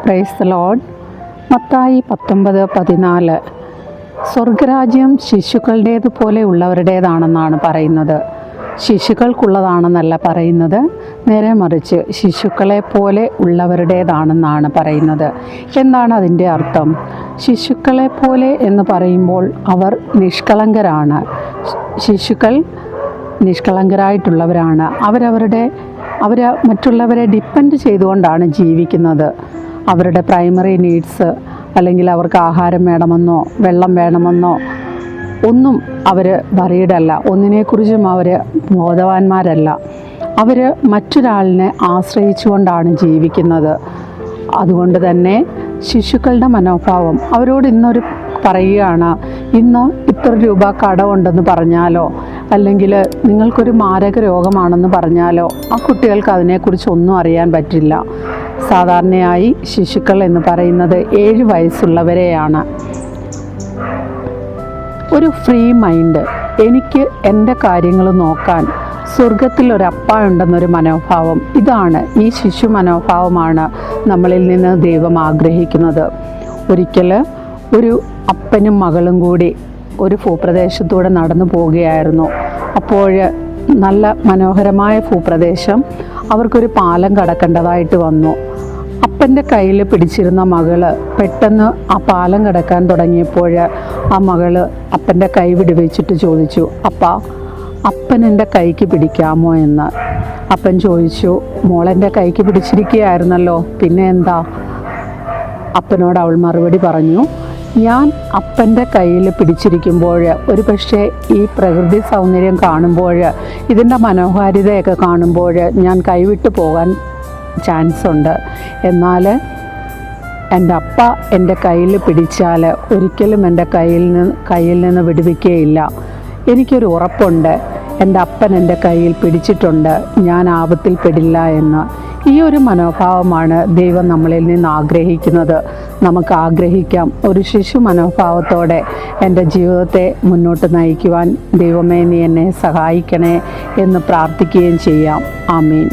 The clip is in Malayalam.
Praise the Lord. മത്തായി 19:14 സ്വർഗരാജ്യം ശിശുക്കളുടേതുപോലെ ഉള്ളവരുടേതാണെന്നാണ് പറയുന്നത്. ശിശുക്കൾക്കുള്ളതാണെന്നല്ല പറയുന്നത്, നേരെ മറിച്ച് ശിശുക്കളെ പോലെ ഉള്ളവരുടേതാണെന്നാണ് പറയുന്നത്. എന്താണ് അതിൻ്റെ അർത്ഥം? ശിശുക്കളെ പോലെ എന്ന് പറയുമ്പോൾ അവർ നിഷ്കളങ്കരാണ്. ശിശുക്കൾ നിഷ്കളങ്കരായിട്ടുള്ളവരാണ്. അവർ മറ്റുള്ളവരെ ഡിപ്പെൻഡ് ചെയ്തുകൊണ്ടാണ് ജീവിക്കുന്നത്. അവരുടെ പ്രൈമറി നീഡ്സ്, അല്ലെങ്കിൽ അവർക്ക് ആഹാരം വേണമെന്നോ വെള്ളം വേണമെന്നോ ഒന്നും അവർ വറീഡല്ല. ഒന്നിനെക്കുറിച്ചും അവർ ബോധവാന്മാരല്ല. അവർ മറ്റൊരാളിനെ ആശ്രയിച്ചുകൊണ്ടാണ് ജീവിക്കുന്നത്. അതുകൊണ്ട് തന്നെ ശിശുക്കളുടെ മനോഭാവം, അവരോട് ഇന്നൊരു പറയുകയാണ്, ഇന്ന് ഇത്ര രൂപ കടമുണ്ടെന്ന് പറഞ്ഞാലോ, അല്ലെങ്കിൽ നിങ്ങൾക്കൊരു മാരക രോഗമാണെന്ന് പറഞ്ഞാലോ ആ കുട്ടികൾക്ക് അതിനെക്കുറിച്ച് ഒന്നും അറിയാൻ പറ്റില്ല. സാധാരണയായി ശിശുക്കൾ എന്ന് പറയുന്നത് 7 വയസ്സുള്ളവരെയാണ്. ഒരു ഫ്രീ മൈൻഡ്, എനിക്ക് എൻ്റെ കാര്യങ്ങൾ നോക്കാൻ സ്വർഗത്തിൽ ഒരപ്പ ഉണ്ടെന്നൊരു മനോഭാവം, ഇതാണ്, ഈ ശിശു മനോഭാവമാണ് നമ്മളിൽ നിന്ന് ദൈവം ആഗ്രഹിക്കുന്നത്. ഒരിക്കൽ ഒരു അപ്പനും മകളും കൂടി ഒരു ഭൂപ്രദേശത്തൂടെ നടന്നു പോവുകയായിരുന്നു. അപ്പോൾ നല്ല മനോഹരമായ ഭൂപ്രദേശം, അവർക്കൊരു പാലം കടക്കേണ്ടതായിട്ട് വന്നു. അപ്പൻ്റെ കയ്യിൽ പിടിച്ചിരുന്ന മകള് പെട്ടെന്ന് ആ പാലം കടക്കാൻ തുടങ്ങിയപ്പോൾ ആ മകള് അപ്പൻ്റെ കൈ വിടുവിച്ചിട്ട് ചോദിച്ചു, അപ്പൻ എൻ്റെ കൈക്ക് പിടിക്കാമോ എന്ന്. അപ്പൻ ചോദിച്ചു, മോളെൻ്റെ കൈക്ക് പിടിച്ചിരിക്കുകയായിരുന്നല്ലോ, പിന്നെ എന്താ? അപ്പനോട് അവൾ മറുപടി പറഞ്ഞു, ഞാൻ അപ്പൻ്റെ കയ്യിൽ പിടിച്ചിരിക്കുമ്പോൾ ഒരു പക്ഷേ ഈ പ്രകൃതി സൗന്ദര്യം കാണുമ്പോൾ, ഇതിൻ്റെ മനോഹാരിതയൊക്കെ കാണുമ്പോൾ ഞാൻ കൈവിട്ട് പോകാൻ ചാൻസ് ഉണ്ട്. എന്നാൽ എൻ്റെ അപ്പ എൻ്റെ കയ്യിൽ പിടിച്ചാൽ ഒരിക്കലും എൻ്റെ കയ്യിൽ നിന്ന് വിടുവിക്കുകയില്ല. എനിക്കൊരു ഉറപ്പുണ്ട്, എൻ്റെ അപ്പൻ എൻ്റെ കയ്യിൽ പിടിച്ചിട്ടുണ്ട്, ഞാൻ ആപത്തിൽ പെടില്ല എന്ന്. ഈ ഒരു മനോഭാവമാണ് ദൈവം നമ്മളിൽ നിന്ന് ആഗ്രഹിക്കുന്നത്. നമുക്ക് ആഗ്രഹിക്കാം, ഒരു ശിശു മനോഭാവത്തോടെ എൻ്റെ ജീവിതത്തെ മുന്നോട്ട് നയിക്കുവാൻ ദൈവമേ നീ എന്നെ സഹായിക്കണേ എന്ന് പ്രാർത്ഥിക്കുകയും ചെയ്യാം. ആമീൻ.